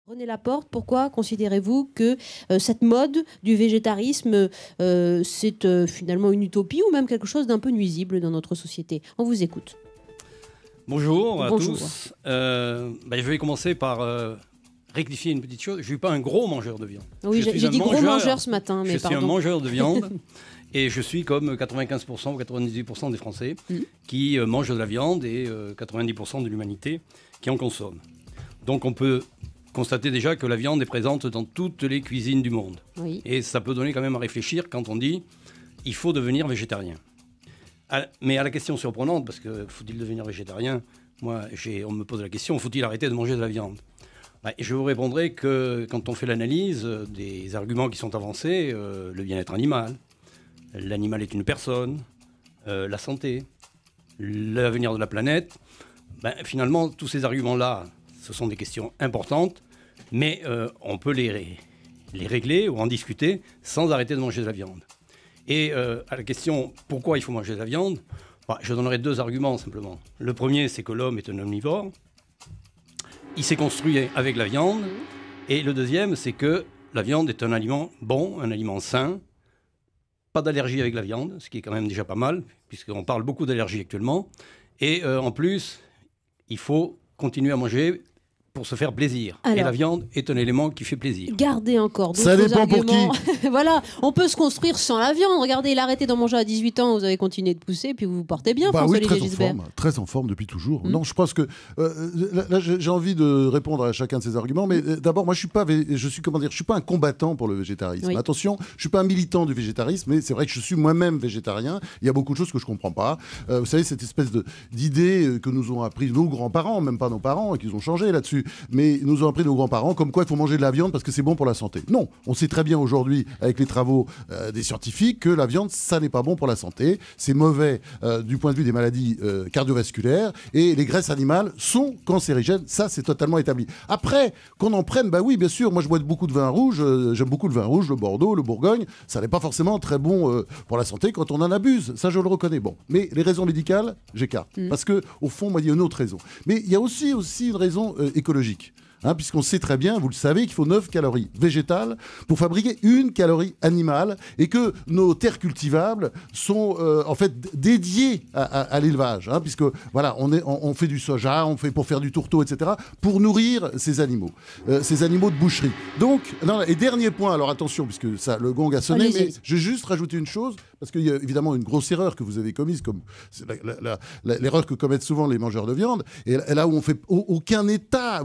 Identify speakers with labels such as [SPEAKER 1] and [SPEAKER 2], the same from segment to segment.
[SPEAKER 1] René Laporte, pourquoi considérez-vous que cette mode du végétarisme, c'est finalement une utopie ou même quelque chose d'un peu nuisible dans notre société? On vous écoute.
[SPEAKER 2] Bonjour à tous. Je vais commencer par rectifier une petite chose. Je ne suis pas un gros mangeur de viande.
[SPEAKER 1] Oui, j'ai dit gros mangeur ce matin, mais pardon.
[SPEAKER 2] Je suis un mangeur de viande et je suis comme 95% ou 98% des Français qui mangent de la viande et 90% de l'humanité qui en consomme. Donc on peut constater déjà que la viande est présente dans toutes les cuisines du monde.
[SPEAKER 1] Oui.
[SPEAKER 2] Et ça peut donner quand même à réfléchir quand on dit il faut devenir végétarien. Mais à la question surprenante, parce que faut-il devenir végétarien? Moi, on me pose la question, faut-il arrêter de manger de la viande? Je vous répondrai que quand on fait l'analyse des arguments qui sont avancés, le bien-être animal, l'animal est une personne, la santé, l'avenir de la planète, finalement, tous ces arguments-là, ce sont des questions importantes, mais on peut les régler ou en discuter sans arrêter de manger de la viande. Et à la question pourquoi il faut manger de la viande, je donnerai deux arguments simplement. Le premier, c'est que l'homme est un omnivore. Il s'est construit avec la viande. Et le deuxième, c'est que la viande est un aliment bon, un aliment sain. Pas d'allergie avec la viande, ce qui est quand même déjà pas mal, puisqu'on parle beaucoup d'allergie actuellement. Et en plus, il faut continuer à manger pour se faire plaisir. Alors, et la viande est un élément qui fait plaisir.
[SPEAKER 1] Gardez encore d'autres
[SPEAKER 3] Ça dépend
[SPEAKER 1] arguments.
[SPEAKER 3] pour qui.
[SPEAKER 1] Voilà, on peut se construire sans la viande. Regardez, il a arrêté d'en manger à 18 ans, vous avez continué de pousser, puis vous vous portez bien, François-Olivier Gisbert.
[SPEAKER 3] Très en forme depuis toujours. Non, je pense que là, j'ai envie de répondre à chacun de ces arguments, mais d'abord, moi, je suis pas un combattant pour le végétarisme. Oui. Attention, je suis pas un militant du végétarisme, mais c'est vrai que je suis moi-même végétarien. Il y a beaucoup de choses que je comprends pas. Vous savez, cette espèce d'idée que nous ont appris nos grands-parents, même pas nos parents, et qu'ils ont changé là-dessus. Mais nous ont appris nos grands-parents comme quoi il faut manger de la viande parce que c'est bon pour la santé. Non, on sait très bien aujourd'hui avec les travaux des scientifiques que la viande, ça n'est pas bon pour la santé. C'est mauvais du point de vue des maladies cardiovasculaires et les graisses animales sont cancérigènes. Ça, c'est totalement établi. Après, qu'on en prenne, oui, bien sûr, moi je bois beaucoup de vin rouge, j'aime beaucoup le vin rouge, le Bordeaux, le Bourgogne. Ça n'est pas forcément très bon pour la santé quand on en abuse. Ça, je le reconnais. Bon, mais les raisons médicales, j'écarte. Parce que au fond, moi, il y a une autre raison. Mais il y a aussi une raison écologique. Puisqu'on sait très bien, vous le savez, qu'il faut 9 calories végétales pour fabriquer 1 calorie animale et que nos terres cultivables sont en fait dédiées à l'élevage, puisque voilà, on fait du soja, on fait pour faire du tourteau, etc., pour nourrir ces animaux de boucherie. Donc, et dernier point, alors attention, puisque ça, le gong a sonné, mais je vais juste rajouter une chose, parce qu'il y a évidemment une grosse erreur que vous avez commise, comme l'erreur que commettent souvent les mangeurs de viande, et là où on fait aucun état.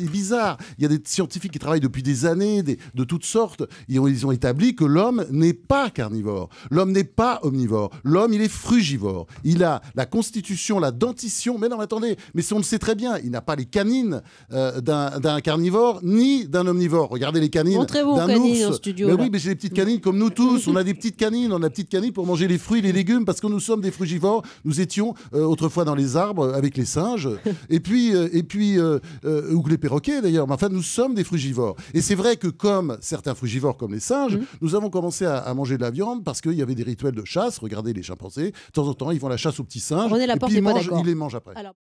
[SPEAKER 3] C'est bizarre. Il y a des scientifiques qui travaillent depuis des années, de toutes sortes. Ils ont établi que l'homme n'est pas carnivore. L'homme n'est pas omnivore. L'homme, il est frugivore. Il a la constitution, la dentition. Mais non, attendez, mais on le sait très bien. Il n'a pas les canines d'un carnivore ni d'un omnivore. Regardez les canines d'un ours.
[SPEAKER 1] En studio,
[SPEAKER 3] mais oui, mais j'ai des petites canines comme nous tous. On a des petites canines. On a des petites canines pour manger les fruits et les légumes parce que nous sommes des frugivores. Nous étions autrefois dans les arbres avec les singes. et puis ou les perroquets d'ailleurs, mais enfin nous sommes des frugivores. Et c'est vrai que comme certains frugivores comme les singes, nous avons commencé à manger de la viande parce qu'il y avait des rituels de chasse. Regardez les chimpanzés, de temps en temps ils vont à la chasse aux petits singes et puis ils les mangent après. Alors...